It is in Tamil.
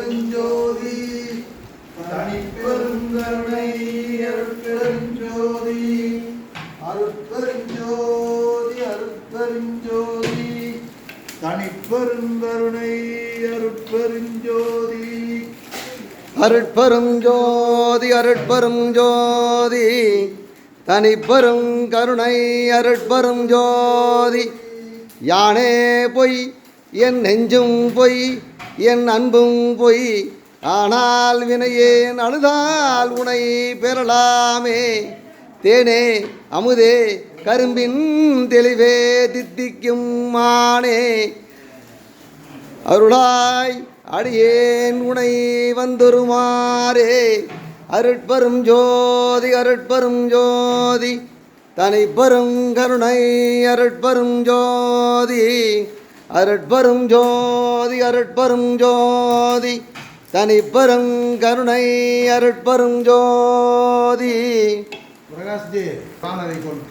அருட்பெருஞ்சோதி தனிப்பெருங்கருணை அருட்பெருஞ்சோதி அருட்பெருஞ்சோதி அருட்பெருஞ்சோதி தனிப்பெருங்கருணை அருட்பெருஞ்சோதி அருட்பெருஞ்சோதி அருட்பெருஞ்சோதி தனிப்பெருங்கருணை அருட்பெருஞ்சோதி யானே பொய் என் நெஞ்சும் பொய் என் அன்பும் பொய் ஆனால் வினையேன் அழுதால் உனை பெறலாமே தேனே அமுதே கரும்பின் தெளிவே தித்திக்கும் மானே அருளாய் அடியேன் உனை வந்துருமாறே அருட்பெரும் ஜோதி அருட்பெரும் ஜோதி தனிப்பெரும் கருணை அருட்பெரும் ஜோதி அருட்பெரும் ஜோதி அருட்பெரும் ஜோதி தனிப்பெரும் கருணை அருட்பெரும் ஜோதி பிரகாஷ்ஜி காண வைக்கணும்.